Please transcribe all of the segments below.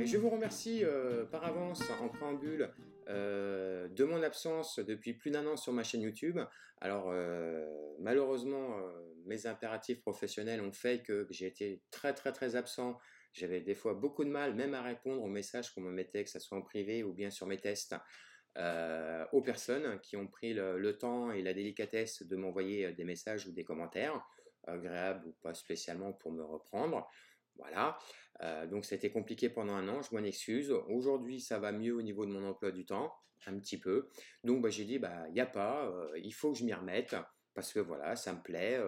Je vous remercie par avance, en préambule, de mon absence depuis plus d'1 an sur ma chaîne YouTube. Alors, malheureusement, mes impératifs professionnels ont fait que j'ai été très, très, très absent. J'avais des fois beaucoup de mal, même à répondre aux messages qu'on me mettait, que ce soit en privé ou bien sur mes tests, aux personnes qui ont pris le temps et la délicatesse de m'envoyer des messages ou des commentaires, agréables ou pas spécialement, pour me reprendre. Voilà, donc c'était compliqué pendant 1 an, je m'en excuse. Aujourd'hui, ça va mieux au niveau de mon emploi du temps, un petit peu. Donc j'ai dit, il n'y a pas, il faut que je m'y remette, parce que voilà, ça me plaît.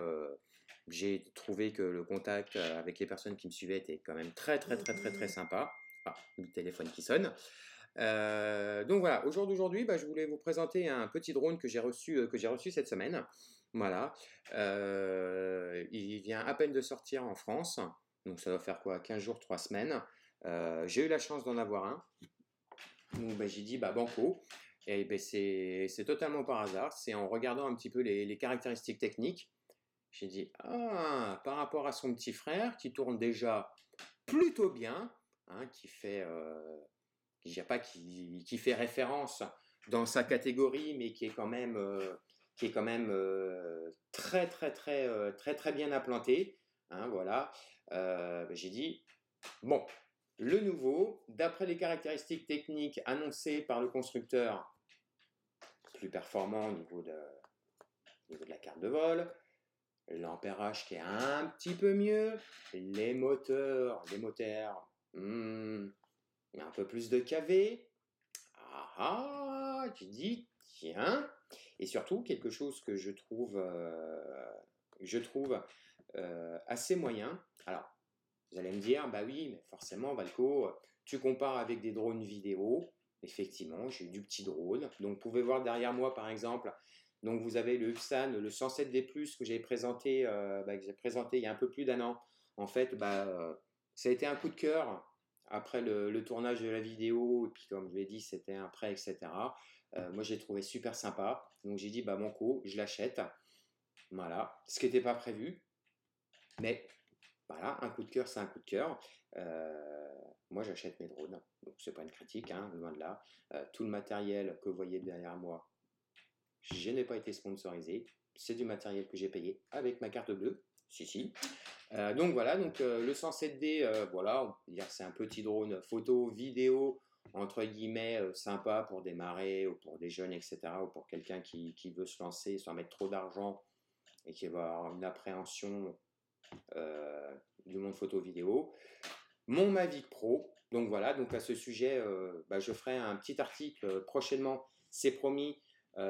J'ai trouvé que le contact avec les personnes qui me suivaient était quand même très, très, très, très, très sympa. Ah, le téléphone qui sonne. Donc voilà, au jour d'aujourd'hui, je voulais vous présenter un petit drone que j'ai reçu cette semaine. Voilà, il vient à peine de sortir en France, donc ça doit faire quoi, 15 jours, 3 semaines. J'ai eu la chance d'en avoir un, donc j'ai dit banco, et c'est totalement par hasard, c'est en regardant un petit peu les caractéristiques techniques, j'ai dit, ah, par rapport à son petit frère, qui tourne déjà plutôt bien, hein, qui fait référence dans sa catégorie, mais qui est quand même, très, très, très, très, très bien implanté. Hein, voilà. J'ai dit, bon, le nouveau, d'après les caractéristiques techniques annoncées par le constructeur, plus performant au niveau de la carte de vol, l'ampérage qui est un petit peu mieux, les moteurs, un peu plus de kV. Tu dis, tiens, et surtout quelque chose que je trouve assez moyen. Alors, vous allez me dire, oui, mais forcément, Valco, tu compares avec des drones vidéo. Effectivement, j'ai eu du petit drone. Donc, vous pouvez voir derrière moi, par exemple, donc vous avez le Upsan, le 107D+, que j'ai présenté il y a un peu plus d'1 an. En fait, ça a été un coup de cœur après le tournage de la vidéo, et puis comme je l'ai dit, c'était un prêt, etc. Moi, j'ai trouvé super sympa. Donc, j'ai dit, banco, je l'achète. Voilà, ce qui n'était pas prévu. Mais voilà, un coup de cœur, c'est un coup de cœur. Moi, j'achète mes drones, donc c'est pas une critique, hein, loin de là. Tout le matériel que vous voyez derrière moi, je n'ai pas été sponsorisé. C'est du matériel que j'ai payé avec ma carte bleue. Si. Donc voilà, le 107D, voilà, on peut dire que c'est un petit drone photo, vidéo, entre guillemets, sympa pour démarrer, ou pour des jeunes, etc., ou pour quelqu'un qui veut se lancer sans mettre trop d'argent et qui va avoir une appréhension du monde photo-vidéo. Mon Mavic Pro, donc voilà, donc à ce sujet, je ferai un petit article prochainement, c'est promis,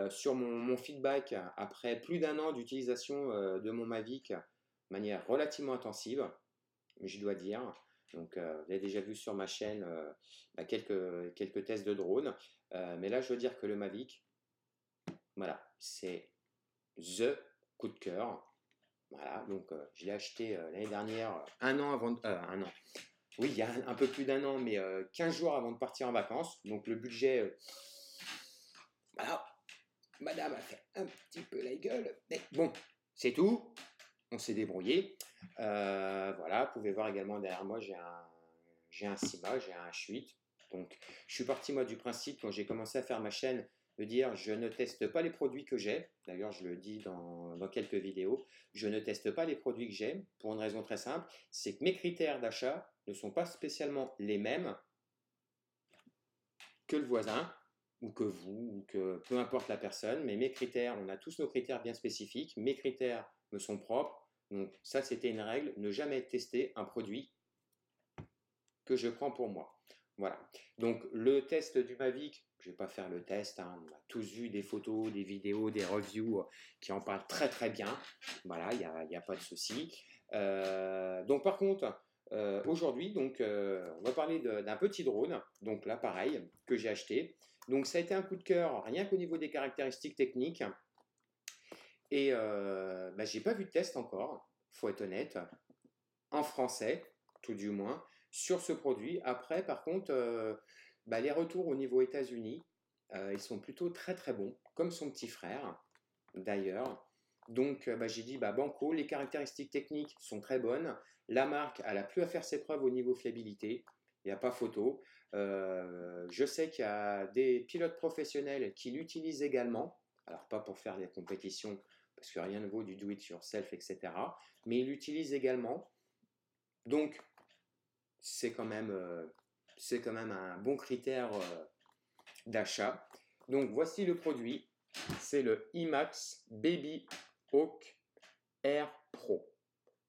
sur mon feedback après plus d'1 an d'utilisation de mon Mavic, de manière relativement intensive, je dois dire. Donc, vous avez déjà vu sur ma chaîne quelques tests de drone, mais là, je veux dire que le Mavic, voilà, c'est THE coup de cœur. Voilà, donc je l'ai acheté l'année dernière, 1 an avant, 1 an. Oui, il y a un peu plus d'1 an, mais 15 jours avant de partir en vacances. Donc le budget, voilà, madame a fait un petit peu la gueule, mais bon, c'est tout. On s'est débrouillé. Voilà, vous pouvez voir également derrière moi, j'ai un Sima, j'ai un H8. Donc, je suis parti moi du principe, quand j'ai commencé à faire ma chaîne, de dire je ne teste pas les produits que j'ai. D'ailleurs, je le dis dans quelques vidéos. Je ne teste pas les produits que j'ai pour une raison très simple, c'est que mes critères d'achat ne sont pas spécialement les mêmes que le voisin, ou que vous, ou que peu importe la personne, mais mes critères, on a tous nos critères bien spécifiques, mes critères me sont propres, donc ça c'était une règle, ne jamais tester un produit que je prends pour moi. Voilà, donc le test du Mavic, je ne vais pas faire le test, hein, on a tous vu des photos, des vidéos, des reviews qui en parlent très très bien, voilà, il n'y a pas de souci. Donc par contre, aujourd'hui, on va parler d'un petit drone, donc là pareil, que j'ai acheté. Donc ça a été un coup de cœur, rien qu'au niveau des caractéristiques techniques. Et j'ai pas vu de test encore, faut être honnête, en français, tout du moins, sur ce produit. Après, par contre, les retours au niveau États-Unis, ils sont plutôt très très bons, comme son petit frère, d'ailleurs. Donc j'ai dit banco, les caractéristiques techniques sont très bonnes, la marque elle a plus à faire ses preuves au niveau fiabilité, il n'y a pas photo. Je sais qu'il y a des pilotes professionnels qui l'utilisent également. Alors, pas pour faire des compétitions, parce que rien ne vaut du do-it-yourself, etc. Mais ils l'utilisent également. Donc, c'est quand même un bon critère d'achat. Donc, voici le produit. C'est le IMAX Baby Hawk Air Pro.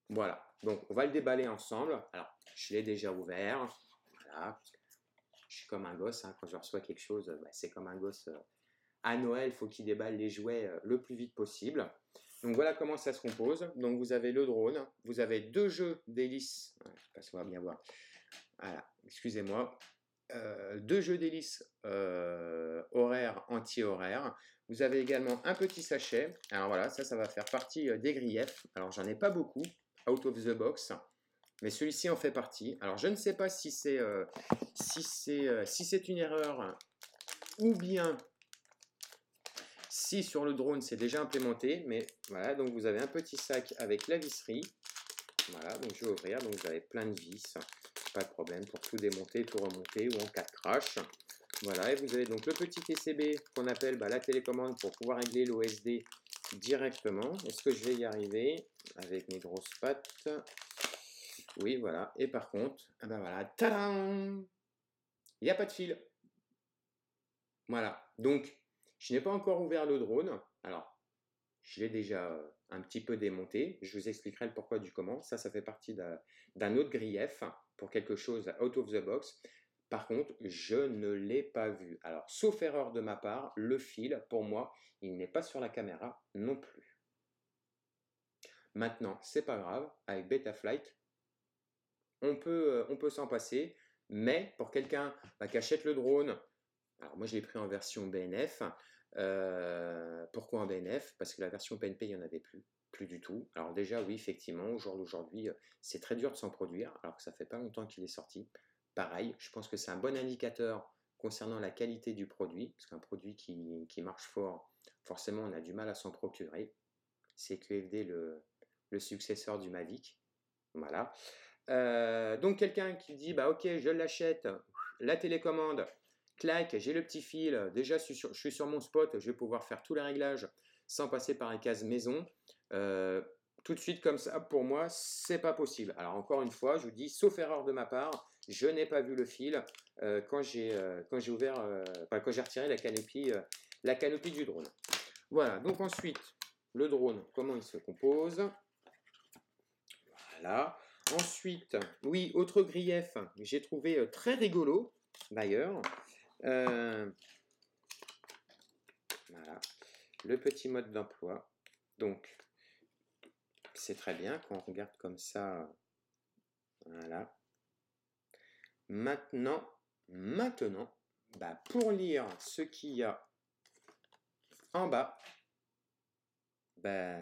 Voilà, donc on va le déballer ensemble. Alors, je l'ai déjà ouvert. Voilà, je suis comme un gosse, hein, quand je reçois quelque chose, c'est comme un gosse. À Noël, il faut qu'il déballe les jouets le plus vite possible. Donc voilà comment ça se compose. Donc vous avez le drone, vous avez 2 jeux d'hélices, parce qu'on va bien voir. Voilà, excusez-moi. 2 jeux d'hélices horaires, anti-horaires. Vous avez également un petit sachet. Alors voilà, ça va faire partie des griefs. Alors j'en ai pas beaucoup, out of the box, mais celui-ci en fait partie. Alors je ne sais pas si c'est une erreur ou bien si sur le drone c'est déjà implémenté, mais voilà, donc vous avez un petit sac avec la visserie. Voilà, donc je vais ouvrir, donc vous avez plein de vis, pas de problème pour tout démonter, tout remonter ou en cas de crash. Voilà, et vous avez donc le petit PCB qu'on appelle la télécommande pour pouvoir régler l'OSD directement. Est-ce que je vais y arriver avec mes grosses pattes? Oui, voilà. Et par contre, voilà, tadam! Il n'y a pas de fil. Voilà, donc je n'ai pas encore ouvert le drone. Alors, je l'ai déjà un petit peu démonté. Je vous expliquerai le pourquoi du comment. Ça fait partie d'un autre grief pour quelque chose out of the box. Par contre, je ne l'ai pas vu. Alors, sauf erreur de ma part, le fil, pour moi, il n'est pas sur la caméra non plus. Maintenant, c'est pas grave. Avec Betaflight, on peut s'en passer. Mais pour quelqu'un qui achète le drone, alors moi je l'ai pris en version BNF. Pourquoi en BNF? Parce que la version PNP, il n'y en avait plus du tout. Alors déjà, oui, effectivement, au jour d'aujourd'hui, c'est très dur de s'en produire, alors que ça fait pas longtemps qu'il est sorti. Pareil, je pense que c'est un bon indicateur concernant la qualité du produit, parce qu'un produit qui marche fort, forcément, on a du mal à s'en procurer. C'est QFD le successeur du Mavic. Voilà. Donc quelqu'un qui dit, ok, je l'achète, la télécommande, clac, j'ai le petit fil, déjà je suis sur mon spot, je vais pouvoir faire tous les réglages sans passer par les cases maison. Tout de suite comme ça, pour moi, c'est pas possible. Alors encore une fois, je vous dis, sauf erreur de ma part, je n'ai pas vu le fil quand j'ai retiré la canopie du drone. Voilà, donc ensuite, le drone, comment il se compose? Voilà. Ensuite, oui, autre grief, j'ai trouvé très rigolo, d'ailleurs. Voilà, le petit mode d'emploi. Donc, c'est très bien quand on regarde comme ça. Voilà. Maintenant, pour lire ce qu'il y a en bas,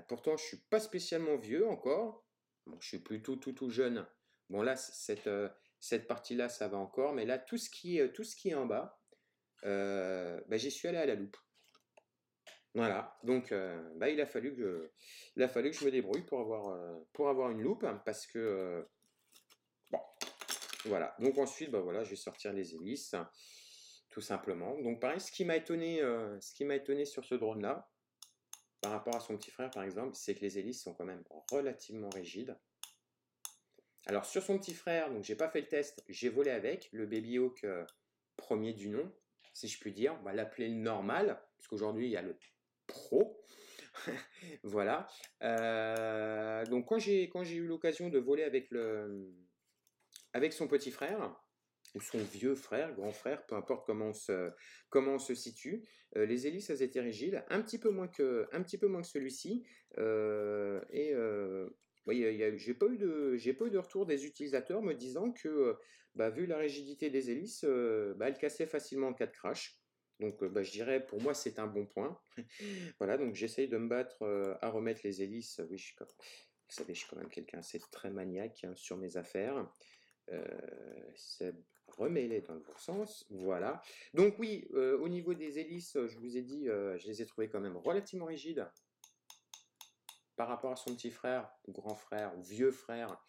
pourtant je suis pas spécialement vieux encore. Bon, je suis plutôt tout jeune. Bon là, cette partie-là, ça va encore, mais là, tout ce qui est en bas, j'y suis allé à la loupe. Voilà, donc il a fallu que je me débrouille pour avoir une loupe, parce que bon, voilà. Donc ensuite, voilà, je vais sortir les hélices, tout simplement. Donc pareil, ce qui m'a étonné sur ce drone-là, par rapport à son petit frère par exemple, c'est que les hélices sont quand même relativement rigides. Alors sur son petit frère, donc j'ai pas fait le test, j'ai volé avec le Baby Hawk premier du nom, si je puis dire. On va l'appeler le normal, puisqu'aujourd'hui il y a le Pro. Voilà. Donc quand j'ai eu l'occasion de voler avec son petit frère, ou son vieux frère, grand frère, peu importe comment on se situe, les hélices elles étaient rigides, un petit peu moins que celui-ci, j'ai pas eu de retour des utilisateurs me disant que vu la rigidité des hélices, elles cassaient facilement en cas de crash. Donc je dirais, pour moi c'est un bon point. Voilà, donc j'essaye de me battre à remettre les hélices. Oui, vous savez, je suis quand même quelqu'un assez très maniaque, hein, sur mes affaires. Remets-les dans le bon sens, voilà. Donc oui, au niveau des hélices, je vous ai dit, je les ai trouvées quand même relativement rigides par rapport à son petit frère, ou grand frère, ou vieux frère,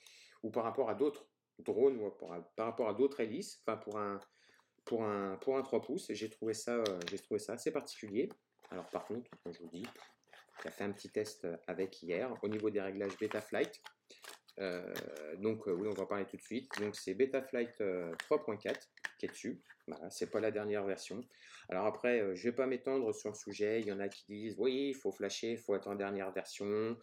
ou par rapport à d'autres drone par rapport à d'autres hélices, enfin pour un 3 pouces, j'ai trouvé ça assez particulier. Alors par contre, comme je vous dis, j'ai fait un petit test avec hier au niveau des réglages Betaflight. Oui, on va en parler tout de suite. Donc c'est Betaflight 3.4 qui est dessus. Voilà, c'est pas la dernière version. Alors après, je vais pas m'étendre sur le sujet. Il y en a qui disent oui, il faut flasher, il faut être en dernière version.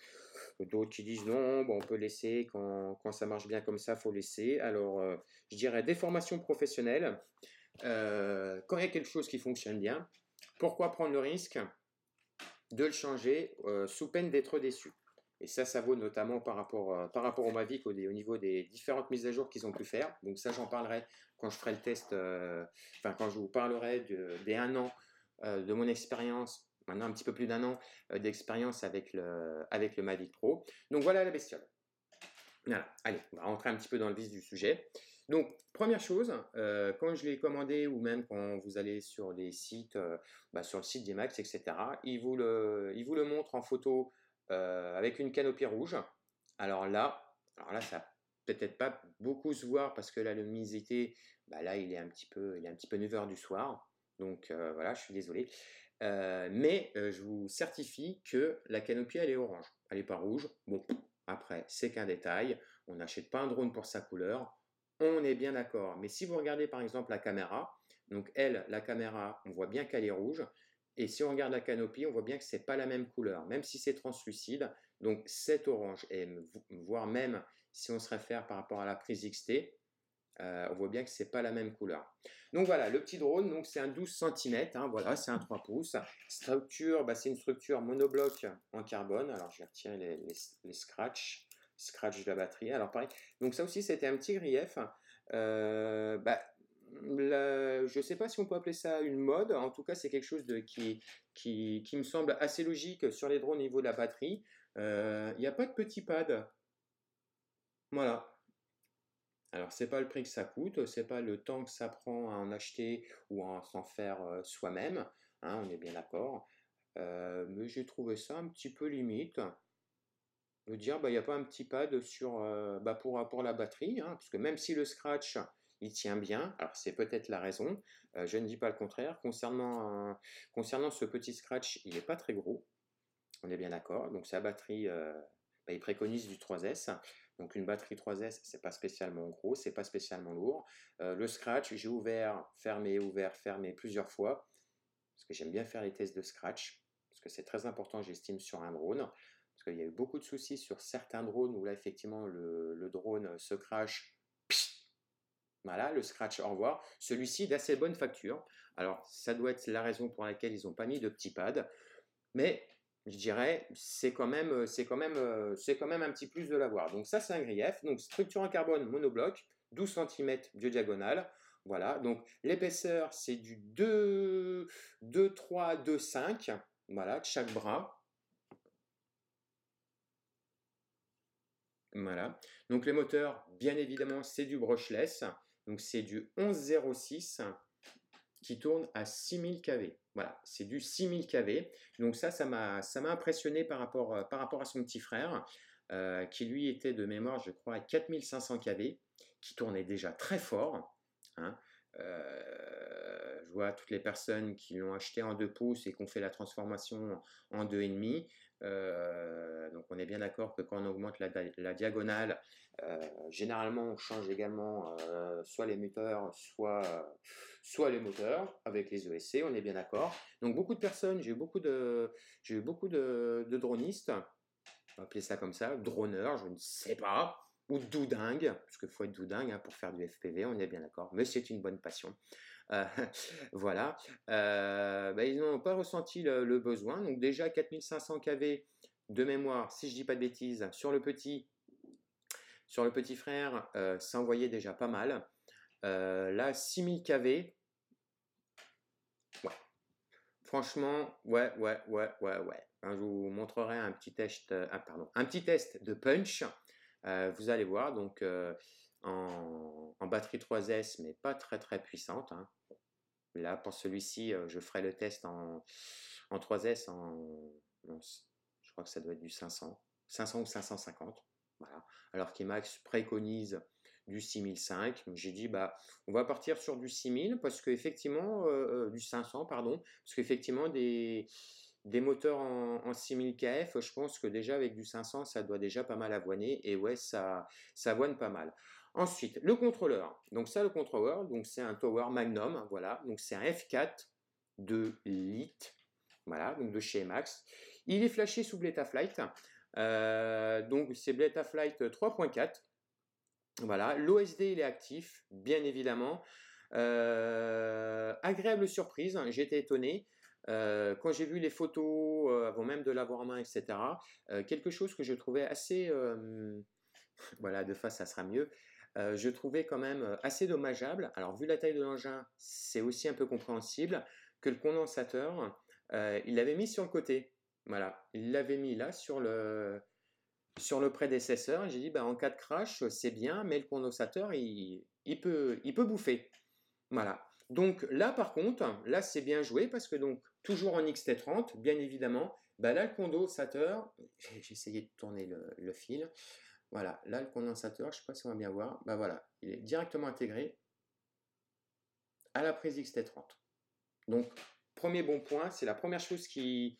D'autres qui disent non, bon, on peut laisser quand ça marche bien comme ça, il faut laisser. Alors je dirais des formations professionnelles. Quand il y a quelque chose qui fonctionne bien, pourquoi prendre le risque de le changer sous peine d'être déçu? Et ça vaut notamment par rapport au Mavic au niveau des différentes mises à jour qu'ils ont pu faire. Donc ça, j'en parlerai quand je ferai le test, quand je vous parlerai des 1 an de mon expérience, maintenant un petit peu plus d'1 an d'expérience avec le Mavic Pro. Donc voilà la bestiole. Voilà, allez, on va rentrer un petit peu dans le vif du sujet. Donc, première chose, quand je l'ai commandé ou même quand vous allez sur les sites, sur le site d'IMAX, etc., il vous le montre en photo avec une canopée rouge. Alors là, ça va peut-être pas beaucoup se voir parce que la luminosité, là, il est un petit peu 9h du soir. Donc voilà, je suis désolé. Mais je vous certifie que la canopée, elle est orange. Elle n'est pas rouge. Bon, après, c'est qu'un détail. On n'achète pas un drone pour sa couleur. On est bien d'accord. Mais si vous regardez par exemple la caméra, donc la caméra, on voit bien qu'elle est rouge. Et si on regarde la canopée, on voit bien que ce n'est pas la même couleur, même si c'est translucide. Donc c'est orange. Et voire même si on se réfère par rapport à la prise XT, on voit bien que ce n'est pas la même couleur. Donc voilà, le petit drone, donc c'est un 12 cm, voilà, c'est un 3 pouces. Structure, c'est une structure monobloc en carbone. Alors je vais retirer les scratch de la batterie. Alors pareil, donc ça aussi c'était un petit grief. Je ne sais pas si on peut appeler ça une mode, en tout cas c'est quelque chose qui me semble assez logique sur les drones au niveau de la batterie. Il n'y a pas de petit pad. Voilà. Alors, c'est pas le prix que ça coûte, c'est pas le temps que ça prend à en acheter ou à s'en faire soi-même, hein, on est bien d'accord. Mais j'ai trouvé ça un petit peu limite. De dire, il n'y a pas un petit pad pour la batterie, hein, parce que même si le scratch, il tient bien, alors c'est peut-être la raison, je ne dis pas le contraire. Concernant ce petit scratch, il n'est pas très gros, on est bien d'accord. Donc sa batterie, il préconise du 3S. Donc une batterie 3S, c'est pas spécialement gros, c'est pas spécialement lourd. Le scratch, j'ai ouvert, fermé plusieurs fois, parce que j'aime bien faire les tests de scratch, parce que c'est très important, j'estime, sur un drone. Parce qu'il y a eu beaucoup de soucis sur certains drones où là, effectivement, le drone se crash. Voilà, le scratch, au revoir. Celui-ci d'assez bonne facture. Alors, ça doit être la raison pour laquelle ils n'ont pas mis de petit pad. Mais je dirais, c'est quand même un petit plus de l'avoir. Donc ça, c'est un grief. Donc structure en carbone monobloc, 12 cm de diagonale. Voilà, donc l'épaisseur, c'est du 2,3, 2,5, voilà, de chaque bras. Voilà. Donc les moteurs, bien évidemment, c'est du brushless. Donc c'est du 1106 qui tourne à 6000 kV. Voilà, c'est du 6000 kV. Donc ça m'a impressionné par rapport à son petit frère, qui lui était de mémoire, je crois, à 4500 kV, qui tournait déjà très fort, hein. Je vois toutes les personnes qui l'ont acheté en 2 pouces et qui ont fait la transformation en 2,5. Donc on est bien d'accord que quand on augmente la diagonale, généralement on change également soit les moteurs, soit les moteurs avec les ESC, on est bien d'accord. Donc beaucoup de personnes, j'ai eu beaucoup de dronistes, on va appeler ça comme ça, droneurs, je ne sais pas, ou doudingues, parce qu'il faut être doudingue pour faire du FPV, on est bien d'accord, mais c'est une bonne passion. Euh, voilà. Ils n'ont pas ressenti le besoin. Donc déjà 4500 kV de mémoire, si je dis pas de bêtises, sur le petit frère, ça envoyait déjà pas mal. Là, 6000 kV, ouais. Franchement, ouais. Je vous montrerai un petit test, un petit test de punch. Vous allez voir, donc en batterie 3S, mais pas très très puissante, hein. Là, pour celui-ci, je ferai le test en 3S, je crois que ça doit être du 500 ou 550. Voilà. Alors qu'Emax préconise du 6005. Donc j'ai dit, bah, on va partir sur du 6000 parce qu'effectivement, du 500, pardon, parce qu'effectivement, des moteurs en 6000 kF, je pense que déjà avec du 500, ça doit déjà pas mal avoiner. Et ouais, ça avoine pas mal. Ensuite, le contrôleur. Donc ça, le contrôleur, donc c'est un Tower Magnum, hein, voilà. Donc c'est un F4 de Lite, voilà, donc de chez Emax. Il est flashé sous Betaflight. Donc c'est Betaflight 3.4. Voilà, l'OSD il est actif, bien évidemment. Agréable surprise, hein, j'ai été étonné. Quand j'ai vu les photos, avant même de l'avoir en main, etc., quelque chose que je trouvais assez, voilà, de face ça sera mieux, je trouvais quand même assez dommageable. Alors vu la taille de l'engin, c'est aussi un peu compréhensible que le condensateur, il l'avait mis sur le côté. Voilà, il l'avait mis là sur le prédécesseur. J'ai dit, bah, en cas de crash, c'est bien, mais le condensateur, il peut bouffer. Voilà. Donc là, par contre, là, c'est bien joué parce que donc, toujours en XT30, bien évidemment, bah, là, le condensateur, j'ai essayé de tourner le fil. Voilà, là, le condensateur, je ne sais pas si on va bien voir. Bah voilà, il est directement intégré à la prise XT30. Donc, premier bon point, c'est la première chose que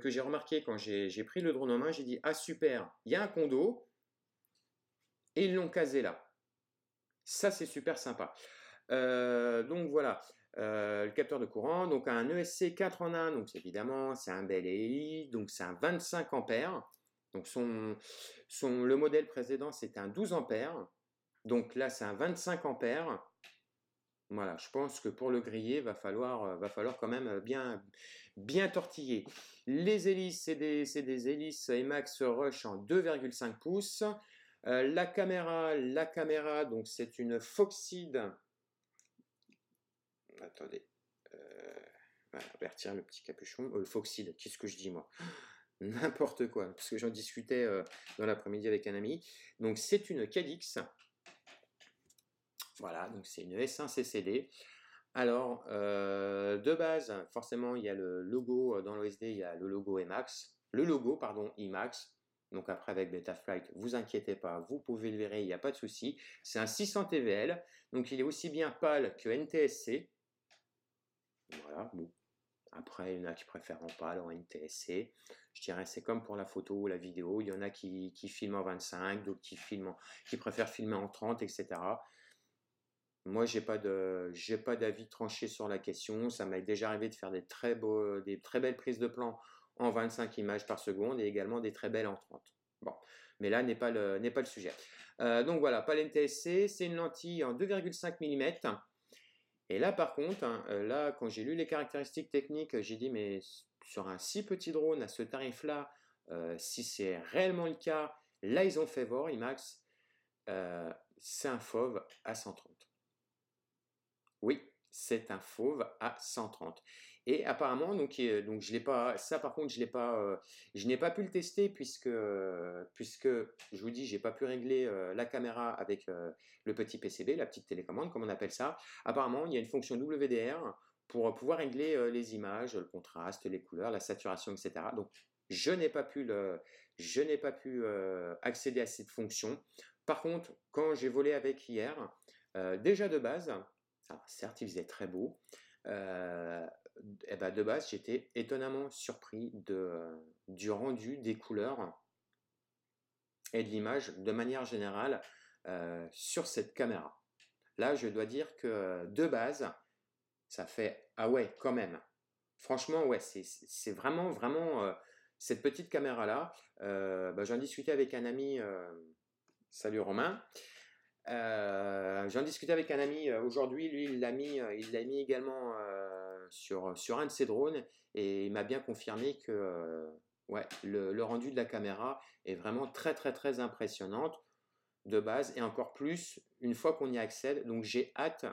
j'ai remarqué quand j'ai pris le drone en main. J'ai dit, ah super, il y a un condo et ils l'ont casé là. Ça, c'est super sympa. Donc voilà, le capteur de courant, donc un ESC 4 en 1, donc évidemment, c'est un bel EI, donc c'est un 25 ampères. Donc le modèle précédent, c'était un 12 ampères. Donc là, c'est un 25 ampères. Voilà, je pense que pour le griller, va falloir quand même bien tortiller. Les hélices, c'est des hélices Emax Rush en 2,5 pouces. La caméra, donc c'est une Foxeed. Attendez. Voilà, on va retirer le petit capuchon. Foxeed, qu'est-ce que je dis moi? N'importe quoi, parce que j'en discutais dans l'après-midi avec un ami. Donc c'est une Cadix. Voilà, donc c'est une S1 CCD. Alors, de base, forcément, il y a le logo dans l'OSD, il y a le logo Emax, le logo, pardon, Emax. Donc après, avec Betaflight, vous inquiétez pas, vous pouvez le verrer, il n'y a pas de souci. C'est un 600 TVL, donc il est aussi bien PAL que NTSC. Voilà, bon. Après, il y en a qui préfèrent en PAL, en NTSC. Je dirais, c'est comme pour la photo ou la vidéo. Il y en a qui filment en 25, d'autres qui préfèrent filmer en 30, etc. Moi, j'ai pas d'avis tranché sur la question. Ça m'est déjà arrivé de faire des très belles prises de plan en 25 images par seconde et également des très belles en 30. Bon, mais là n'est pas le sujet. Donc voilà, PAL NTSC, c'est une lentille en 2,5 mm. Et là, par contre, hein, là, quand j'ai lu les caractéristiques techniques, j'ai dit, mais sur un si petit drone à ce tarif-là, si c'est réellement le cas, là, ils ont fait voir, IMAX, c'est un fauve à 130. Oui, c'est un fauve à 130. Et apparemment, donc je l'ai pas, ça par contre, je n'ai pas pu le tester puisque je vous dis, j'ai pas pu régler la caméra avec le petit PCB, la petite télécommande, comme on appelle ça. Apparemment, il y a une fonction WDR pour pouvoir régler les images, le contraste, les couleurs, la saturation, etc. Donc, je n'ai pas pu accéder à cette fonction. Par contre, quand j'ai volé avec hier, déjà de base, alors certes, il faisait très beau. Et ben de base, j'étais étonnamment surpris du rendu des couleurs et de l'image de manière générale sur cette caméra. Là, je dois dire que de base, ça fait ah ouais, quand même. Franchement, ouais, c'est vraiment cette petite caméra-là. J'en discutais avec un ami. Salut Romain. J'en discutais avec un ami aujourd'hui, lui il l'a mis également sur un de ses drones et il m'a bien confirmé que ouais, le rendu de la caméra est vraiment très très très impressionnante de base et encore plus une fois qu'on y accède. Donc j'ai hâte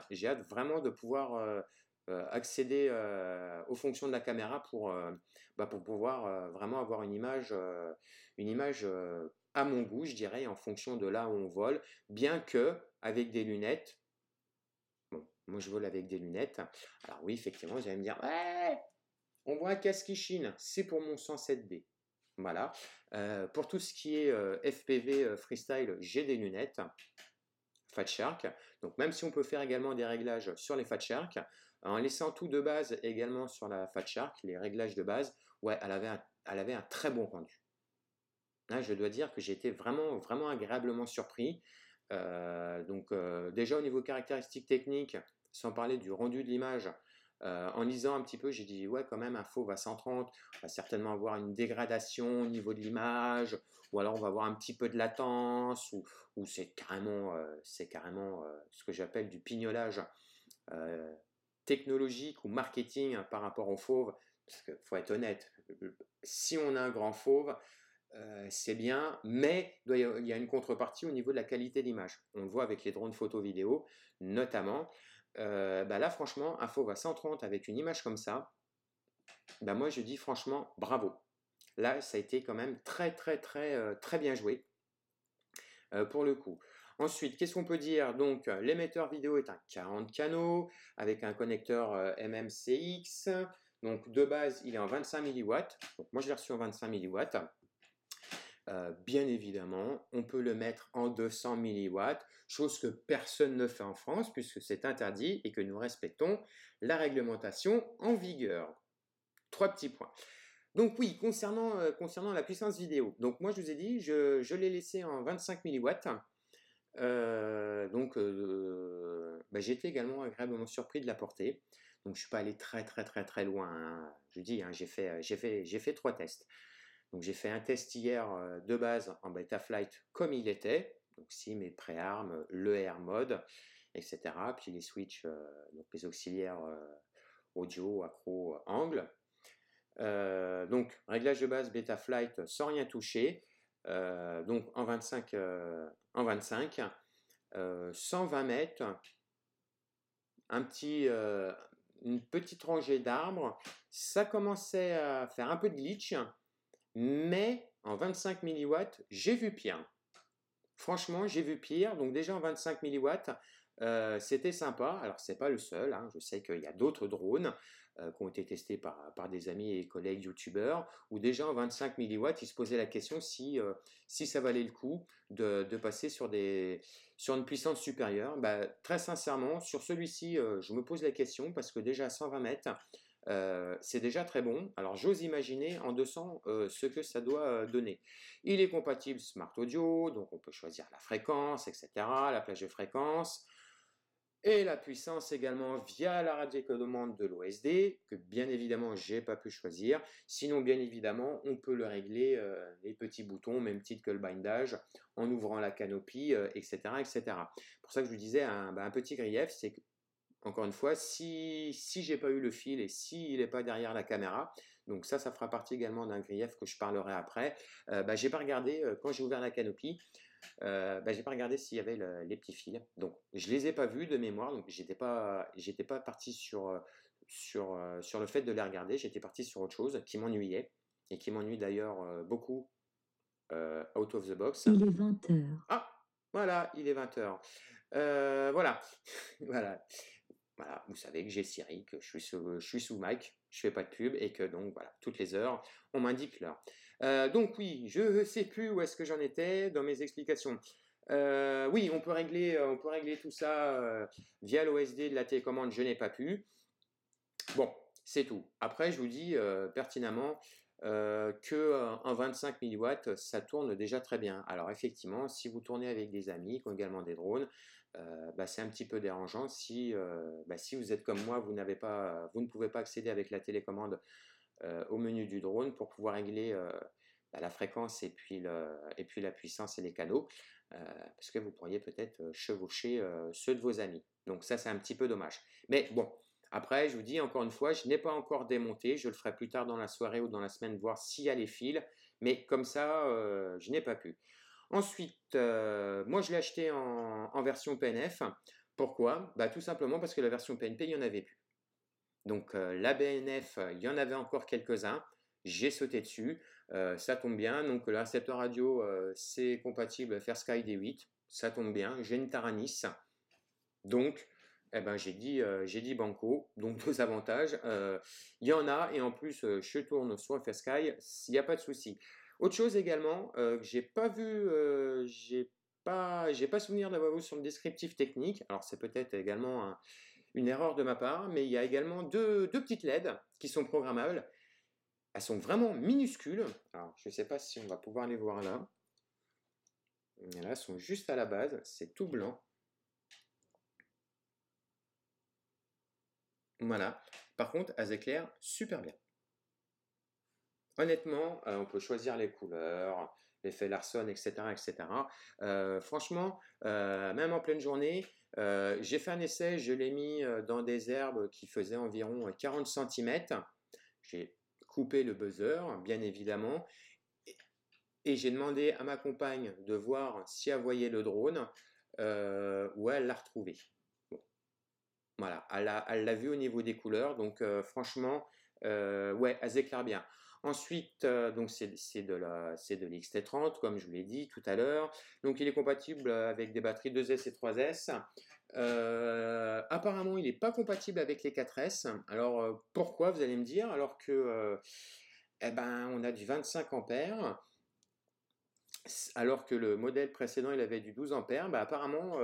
vraiment de pouvoir accéder aux fonctions de la caméra pour pouvoir vraiment avoir une image à mon goût, je dirais, en fonction de là où on vole, bien que avec des lunettes. Bon, moi je vole avec des lunettes. Alors oui, effectivement, vous allez me dire, ouais, on voit un casque qui chine, c'est pour mon 107D. Voilà. Pour tout ce qui est FPV freestyle, j'ai des lunettes Fat Shark. Donc même si on peut faire également des réglages sur les Fat Shark, en laissant tout de base également sur la Fat Shark, les réglages de base, ouais, elle avait un très bon rendu. Là, je dois dire que j'ai été vraiment, vraiment agréablement surpris. Déjà au niveau caractéristiques techniques, sans parler du rendu de l'image, en lisant un petit peu, j'ai dit ouais quand même un fauve à 130, on va certainement avoir une dégradation au niveau de l'image, ou alors on va avoir un petit peu de latence, ou c'est carrément, ce que j'appelle du pignolage euh, technologique ou marketing par rapport au fauve. Parce qu'il faut être honnête, si on a un grand fauve, c'est bien, mais il y a une contrepartie au niveau de la qualité d'image. On le voit avec les drones photo vidéo, notamment. Là, franchement, un fauve à 130 avec une image comme ça, moi je dis franchement bravo. Là, ça a été quand même très très bien joué pour le coup. Ensuite, qu'est-ce qu'on peut dire? Donc, l'émetteur vidéo est un 40 canaux avec un connecteur MMCX. Donc, de base, il est en 25 milliwatts. Donc, moi, je l'ai reçu en 25 milliwatts. Bien évidemment, on peut le mettre en 200 milliwatts, chose que personne ne fait en France puisque c'est interdit et que nous respectons la réglementation en vigueur. 3 petits points. Donc oui, concernant la puissance vidéo, donc moi je vous ai dit, je l'ai laissé en 25 milliwatts. J'ai été également agréablement surpris de la portée. Donc je ne suis pas allé très loin, hein. Je dis, hein, j'ai fait 3 tests. Donc j'ai fait un test hier de base en Betaflight comme il était, donc si mes préarmes, le Air Mode, etc. Puis les switches, donc les auxiliaires audio, accro, angle. Donc réglage de base Betaflight sans rien toucher, donc en 25, 120 mètres, une petite rangée d'arbres, ça commençait à faire un peu de glitch. Mais en 25 milliwatts, j'ai vu pire. Franchement, j'ai vu pire. Donc déjà en 25 milliwatts, c'était sympa. Alors c'est pas le seul, hein. Je sais qu'il y a d'autres drones qui ont été testés par des amis et collègues youtubeurs, où déjà en 25 milliwatts, ils se posaient la question si ça valait le coup de passer sur une puissance supérieure. Très sincèrement, sur celui-ci, je me pose la question parce que déjà à 120 mètres, c'est déjà très bon. Alors j'ose imaginer en 200 ce que ça doit donner. Il est compatible Smart Audio, donc on peut choisir la fréquence, etc., la plage de fréquence, et la puissance également via la radiocommande de l'OSD, que bien évidemment j'ai pas pu choisir. Sinon bien évidemment on peut le régler, les petits boutons, même titre que le bindage, en ouvrant la canopie, etc., etc. Pour ça que je vous disais, un petit grief, c'est que encore une fois, si j'ai pas eu le fil et s'il n'est pas derrière la caméra, donc ça fera partie également d'un grief que je parlerai après. J'ai pas regardé quand j'ai ouvert la canopie, j'ai pas regardé s'il y avait les petits fils. Donc je les ai pas vus de mémoire, donc j'étais pas parti sur le fait de les regarder. J'étais parti sur autre chose qui m'ennuyait et qui m'ennuie d'ailleurs beaucoup out of the box. Il est 20h. Ah, voilà, il est 20h. Voilà, voilà. Voilà, vous savez que j'ai Siri, que je suis sous Mac, je fais pas de pub et que donc voilà, toutes les heures, on m'indique l'heure. Donc oui, je ne sais plus où est-ce que j'en étais dans mes explications. Oui, on peut régler tout ça via l'OSD de la télécommande, je n'ai pas pu. Bon, c'est tout. Après, je vous dis pertinemment qu'en 25 milliwatts, ça tourne déjà très bien. Alors effectivement, si vous tournez avec des amis qui ont également des drones, c'est un petit peu dérangeant si vous êtes comme moi, vous ne pouvez pas accéder avec la télécommande au menu du drone pour pouvoir régler la fréquence et puis la puissance et les canaux, parce que vous pourriez peut-être chevaucher ceux de vos amis. Donc ça, c'est un petit peu dommage. Mais bon, après, je vous dis encore une fois, je n'ai pas encore démonté, je le ferai plus tard dans la soirée ou dans la semaine, voir s'il y a les fils, mais comme ça, je n'ai pas pu. Ensuite, moi je l'ai acheté en version PNF. Pourquoi? Tout simplement parce que la version PNP, il n'y en avait plus. Donc la BNF, il y en avait encore quelques-uns. J'ai sauté dessus. Ça tombe bien. Donc le récepteur radio, c'est compatible FairSky D8. Ça tombe bien. J'ai une Taranis. Donc, j'ai dit banco. Donc deux avantages. Il y en a et en plus, je tourne sur FairSky. Il n'y a pas de souci. Autre chose également que j'ai pas vu, j'ai pas souvenir d'avoir vu sur le descriptif technique. Alors c'est peut-être également une erreur de ma part, mais il y a également deux petites LED qui sont programmables. Elles sont vraiment minuscules. Alors je ne sais pas si on va pouvoir les voir là. Et là, elles sont juste à la base, c'est tout blanc. Voilà. Par contre, elles éclairent super bien. Honnêtement, on peut choisir les couleurs, l'effet Larson, etc., etc. Franchement, même en pleine journée, j'ai fait un essai, je l'ai mis dans des herbes qui faisaient environ 40 cm. J'ai coupé le buzzer, bien évidemment, et j'ai demandé à ma compagne de voir si elle voyait le drone ou elle l'a retrouvé. Bon, voilà, elle l'a vu au niveau des couleurs, donc franchement, ouais, elles éclairent bien. Ensuite, donc c'est de l'XT30, comme je vous l'ai dit tout à l'heure. Donc il est compatible avec des batteries 2S et 3S. Apparemment, il n'est pas compatible avec les 4S. Alors pourquoi, vous allez me dire, alors que eh ben, on a du 25 ampères, alors que le modèle précédent il avait du 12 ampères. Bah, apparemment,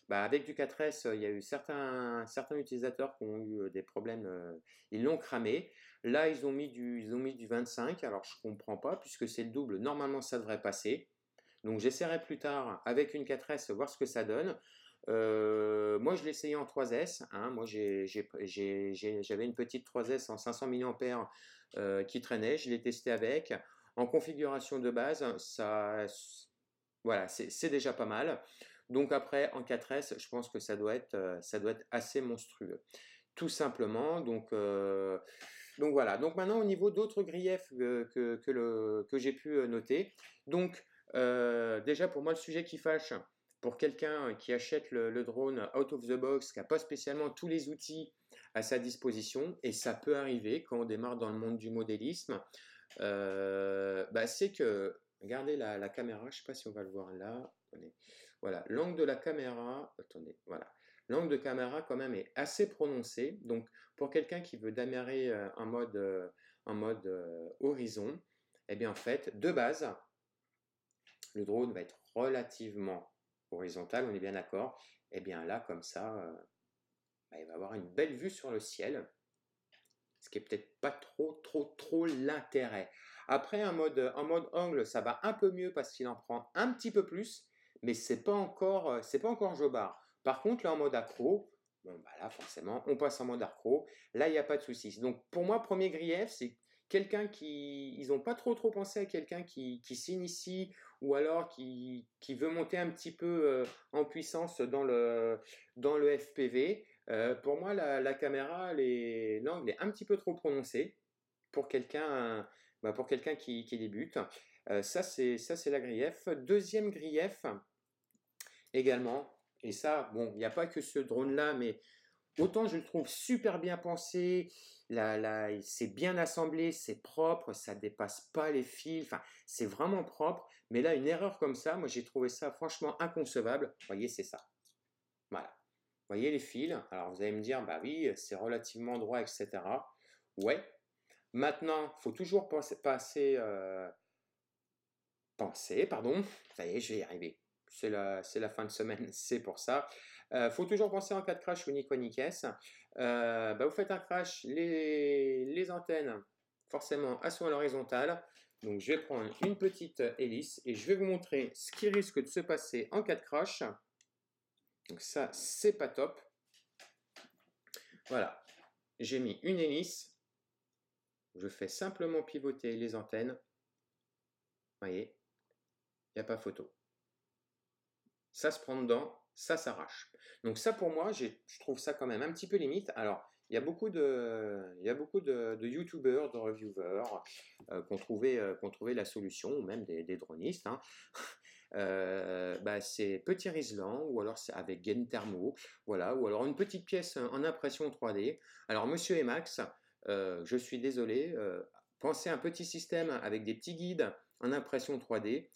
avec du 4S, il y a eu certains utilisateurs qui ont eu des problèmes, ils l'ont cramé. Là, ils ont mis du 25, alors je ne comprends pas, puisque c'est le double, normalement ça devrait passer. Donc j'essaierai plus tard avec une 4S, voir ce que ça donne. Moi, je l'ai essayé en 3S. Hein. Moi, j'avais une petite 3S en 500 mAh qui traînait. Je l'ai testé avec. En configuration de base, voilà, c'est déjà pas mal. Donc après, en 4S, je pense que ça doit être assez monstrueux. Tout simplement. Donc voilà. Donc maintenant, au niveau d'autres griefs que j'ai pu noter. Donc déjà, pour moi, le sujet qui fâche, pour quelqu'un qui achète le drone out of the box, qui n'a pas spécialement tous les outils à sa disposition, et ça peut arriver quand on démarre dans le monde du modélisme, c'est que, regardez la caméra, je ne sais pas si on va le voir là, attendez, voilà, l'angle de la caméra, attendez, voilà, l'angle de caméra quand même est assez prononcé, donc pour quelqu'un qui veut démarrer en mode horizon, eh bien en fait, de base, le drone va être relativement horizontal, on est bien d'accord, et bien là, comme ça, il va avoir une belle vue sur le ciel, ce qui est peut-être pas trop l'intérêt. Après, en mode angle, ça va un peu mieux parce qu'il en prend un petit peu plus, mais c'est pas encore jobard. Par contre, là, en mode accro, bon, là, forcément, on passe en mode accro. Là, il n'y a pas de souci. Donc, pour moi, premier grief, c'est quelqu'un ils n'ont pas trop pensé à quelqu'un qui s'initie ou alors qui veut monter un petit peu en puissance dans le FPV. Pour moi, la caméra, l'angle est un petit peu trop prononcé pour quelqu'un qui débute. Ça, c'est la grief. Deuxième grief, également, et ça, bon, il n'y a pas que ce drone-là, mais autant je le trouve super bien pensé, c'est bien assemblé, c'est propre, ça dépasse pas les fils, enfin, c'est vraiment propre. Mais là, une erreur comme ça, moi j'ai trouvé ça franchement inconcevable. Vous voyez, c'est ça. Voilà. Vous voyez les fils. Alors vous allez me dire, bah oui, c'est relativement droit, etc. Ouais. Maintenant, il faut toujours pardon. Ça y est, je vais y arriver. C'est la fin de semaine, c'est pour ça. Faut toujours penser en cas de crash ou Nikes. Vous faites un crash, les antennes, forcément, elles sont à l'horizontale. Donc je vais prendre une petite hélice et je vais vous montrer ce qui risque de se passer en cas de crash. Donc ça, c'est pas top. Voilà, j'ai mis une hélice. Je fais simplement pivoter les antennes. Vous voyez, il n'y a pas photo. Ça se prend dedans, ça s'arrache. Donc ça, pour moi, je trouve ça quand même un petit peu limite. Alors, il y a beaucoup de youtubeurs, de reviewers qui ont trouvé la solution, ou même des dronistes. Hein. C'est Petit Rislan, ou alors c'est avec Gain Thermo, voilà, ou alors une petite pièce en impression 3D. Alors, monsieur Emax, je suis désolé, pensez à un petit système avec des petits guides en impression 3D,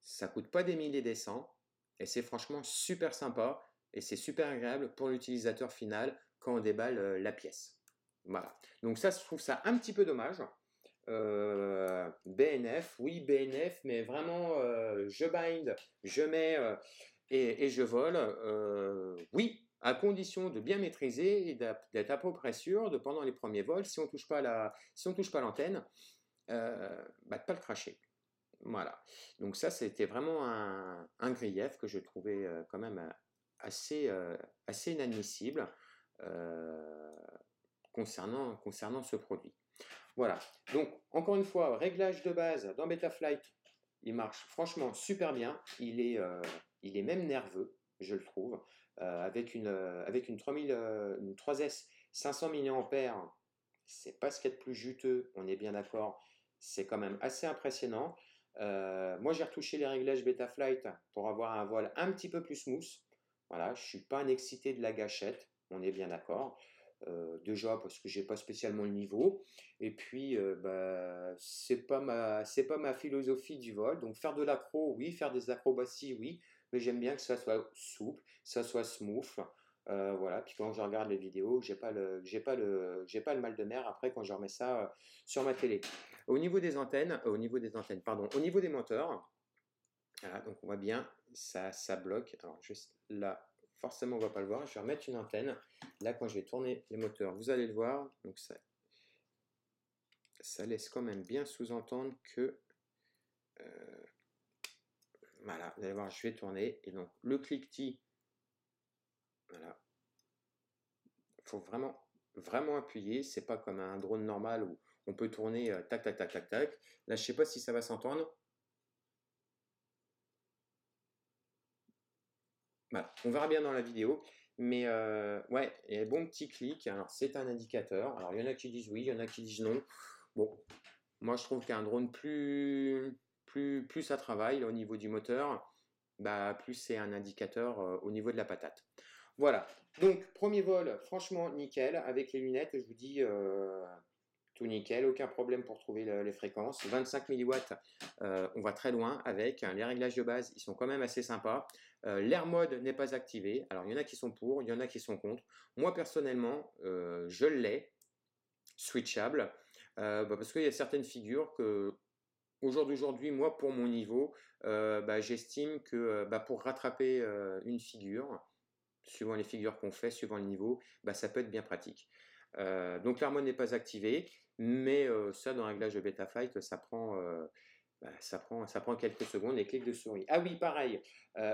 ça coûte pas des milliers des cents, et c'est franchement super sympa, et c'est super agréable pour l'utilisateur final quand on déballe la pièce. Voilà. Donc ça, je trouve ça un petit peu dommage. BNF, oui BNF, mais vraiment je bind, je mets et je vole, oui, à condition de bien maîtriser et d'être à peu près sûr de pendant les premiers vols, si on touche pas l'antenne, de pas le cracher. Voilà. Donc ça, c'était vraiment un grief que je trouvais quand même assez, assez inadmissible concernant ce produit. Voilà. Donc, encore une fois, réglage de base dans Betaflight, il marche franchement super bien. Il est même nerveux, je le trouve. Avec une 3S 500 mAh, c'est pas ce qu'il y a de plus juteux, on est bien d'accord. C'est quand même assez impressionnant. Moi, j'ai retouché les réglages Betaflight pour avoir un vol un petit peu plus smooth. Voilà, je suis pas un excité de la gâchette, on est bien d'accord. Déjà parce que j'ai pas spécialement le niveau, et puis c'est pas ma philosophie du vol. Donc faire de l'accro, oui, faire des acrobaties, oui, mais j'aime bien que ça soit souple, que ça soit smooth. Voilà. Puis quand je regarde les vidéos, j'ai pas le mal de mer après quand je remets ça sur ma télé. Pardon, au niveau des moteurs, voilà, donc on voit bien, ça bloque. Alors juste là, forcément on va pas le voir. Je vais remettre une antenne. Là, quand je vais tourner les moteurs, vous allez le voir. Donc ça laisse quand même bien sous-entendre que voilà, vous allez voir, je vais tourner. Et donc le cliquetis, voilà, faut vraiment appuyer. C'est pas comme un drone normal où on peut tourner tac tac tac tac tac. Là, je sais pas si ça va s'entendre. Voilà, on verra bien dans la vidéo. Mais ouais, et bon petit clic. Alors c'est un indicateur. Alors il y en a qui disent oui, il y en a qui disent non. Bon, moi je trouve qu'un drone plus ça travaille au niveau du moteur, plus c'est un indicateur au niveau de la patate. Voilà. Donc premier vol, franchement nickel avec les lunettes. Je vous dis tout nickel, aucun problème pour trouver les fréquences. 25 mW, on va très loin avec. Les réglages de base, ils sont quand même assez sympas. L'air mode n'est pas activé. Alors, il y en a qui sont pour, il y en a qui sont contre. Moi, personnellement, je l'ai, switchable, parce qu'il y a certaines figures que, au jour d'aujourd'hui, moi, pour mon niveau, j'estime que pour rattraper une figure, suivant les figures qu'on fait, suivant le niveau, ça peut être bien pratique. Donc l'harmone n'est pas activé, mais ça dans le réglage de Betaflight, ça prend quelques secondes, les clics de souris. Ah oui, pareil,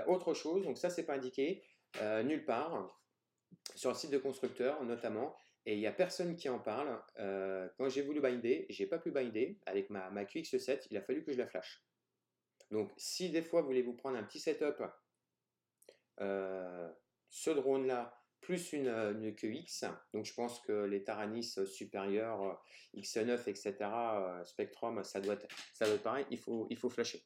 autre chose, donc ça c'est pas indiqué nulle part, sur le site de constructeur notamment, et il n'y a personne qui en parle. Quand j'ai voulu binder, j'ai pas pu binder avec ma QX7, il a fallu que je la flash. Donc si des fois vous voulez vous prendre un petit setup, ce drone là, plus une QX, donc je pense que les Taranis supérieurs, X9, etc., Spectrum, ça doit être pareil, il faut flasher.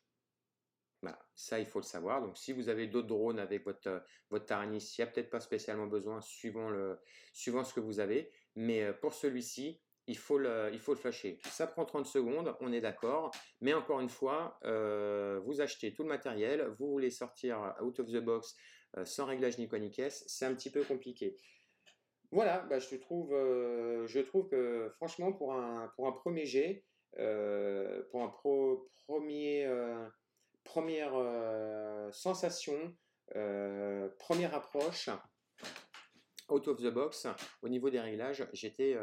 Voilà, ça il faut le savoir. Donc si vous avez d'autres drones avec votre Taranis, il n'y a peut-être pas spécialement besoin suivant ce que vous avez, mais pour celui-ci, il faut le flasher. Ça prend 30 secondes, on est d'accord, mais encore une fois, vous achetez tout le matériel, vous voulez sortir out of the box sans réglage ni quoi ni caisse, c'est un petit peu compliqué. Voilà, je trouve que franchement pour un premier jet, pour un première sensation, première approche, out of the box, au niveau des réglages, j'étais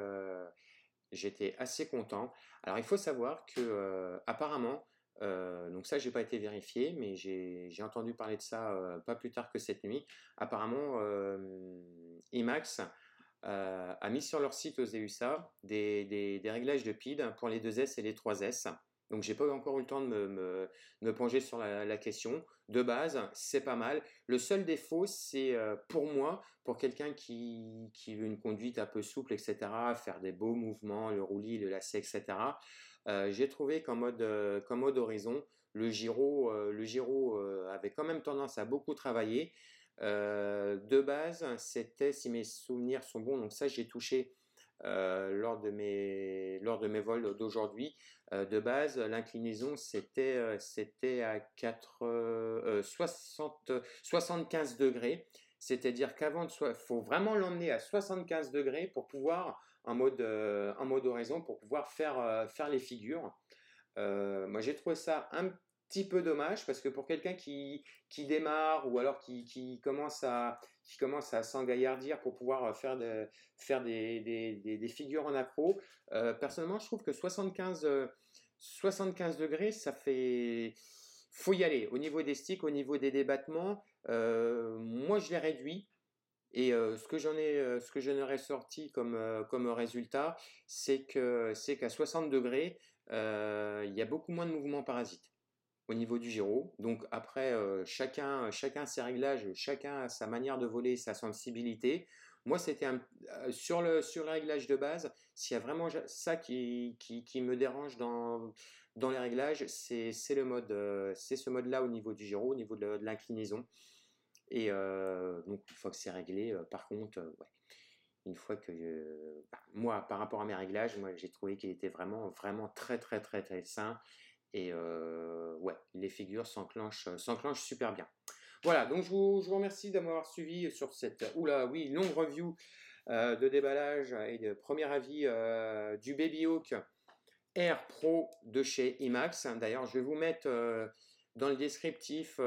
assez content. Alors il faut savoir que apparemment, donc ça j'ai pas été vérifié, mais j'ai entendu parler de ça pas plus tard que cette nuit. Apparemment, IMAX a mis sur leur site aux EUSA des réglages de PID pour les 2S et les 3S. Donc j'ai pas encore eu le temps de me pencher sur la question. De base, c'est pas mal. Le seul défaut, c'est pour moi, pour quelqu'un qui veut une conduite un peu souple, etc., faire des beaux mouvements, le roulis, le lacet, etc., j'ai trouvé qu'en mode horizon, le gyro avait quand même tendance à beaucoup travailler. De base, c'était, si mes souvenirs sont bons, donc ça j'ai touché lors de mes vols d'aujourd'hui. De base, l'inclinaison c'était à 75 degrés. C'est-à-dire qu'avant faut vraiment l'emmener à 75 degrés pour pouvoir en mode horizon pour pouvoir faire les figures. Moi, j'ai trouvé ça un petit peu dommage parce que pour quelqu'un qui démarre ou alors qui commence à s'engaillardir pour pouvoir faire des figures en accro, personnellement, je trouve que 75 degrés, ça fait. Faut y aller. Au niveau des sticks, au niveau des débattements, moi, je l'ai réduit. Et ce que j'en ai ressorti comme résultat, c'est qu'à 60 degrés, il y a beaucoup moins de mouvements parasites au niveau du gyro. Donc après, chacun ses réglages, chacun a sa manière de voler, sa sensibilité. Moi, c'était sur le réglage de base, s'il y a vraiment ça qui me dérange dans les réglages, c'est c'est ce mode-là au niveau du gyro, au niveau de l'inclinaison. Et donc, une fois que c'est réglé, par contre, ouais, une fois que moi, par rapport à mes réglages, moi, j'ai trouvé qu'il était vraiment, vraiment très, très, très, très sain. Et ouais, les figures s'enclenchent super bien. Voilà, donc je vous remercie d'avoir suivi sur cette oui, longue review de déballage et de premier avis du Baby Hawk Air Pro de chez IMAX. D'ailleurs, je vais vous mettre dans le descriptif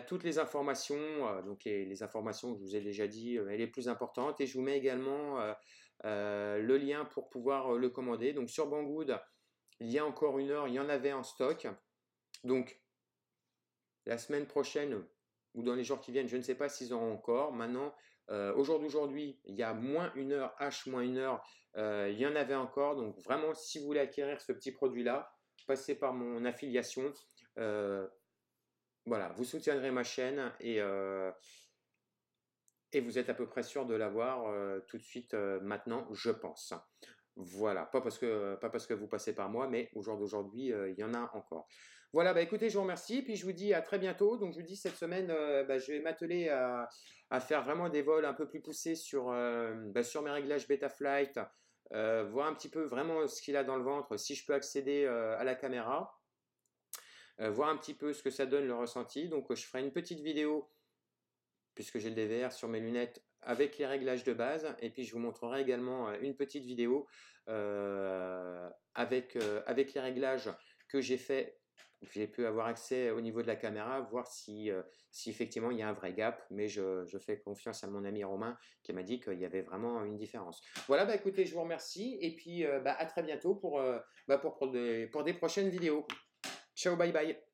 toutes les informations, donc les informations que je vous ai déjà dit, et les plus importantes. Et je vous mets également le lien pour pouvoir le commander. Donc sur Banggood, il y a encore une heure, il y en avait en stock. Donc la semaine prochaine ou dans les jours qui viennent, je ne sais pas s'ils auront encore. Maintenant, au jour d'aujourd'hui, il y a moins une heure, moins une heure, il y en avait encore. Donc vraiment, si vous voulez acquérir ce petit produit-là, passez par mon affiliation. Voilà, vous soutiendrez ma chaîne et vous êtes à peu près sûr de l'avoir tout de suite maintenant, je pense. Voilà, pas parce que vous passez par moi, mais au jour d'aujourd'hui, il y en a encore. Voilà, bah écoutez, je vous remercie, puis je vous dis à très bientôt. Donc je vous dis cette semaine, je vais m'atteler à faire vraiment des vols un peu plus poussés sur mes réglages Betaflight, voir un petit peu vraiment ce qu'il a dans le ventre, si je peux accéder à la caméra, voir un petit peu ce que ça donne le ressenti. Donc je ferai une petite vidéo puisque j'ai le DVR sur mes lunettes avec les réglages de base, et puis je vous montrerai également une petite vidéo avec les réglages que j'ai fait, que j'ai pu avoir accès au niveau de la caméra, voir si effectivement il y a un vrai gap, mais je fais confiance à mon ami Romain qui m'a dit qu'il y avait vraiment une différence. Voilà, bah écoutez, je vous remercie, et puis à très bientôt pour des prochaines vidéos. Ciao, bye bye.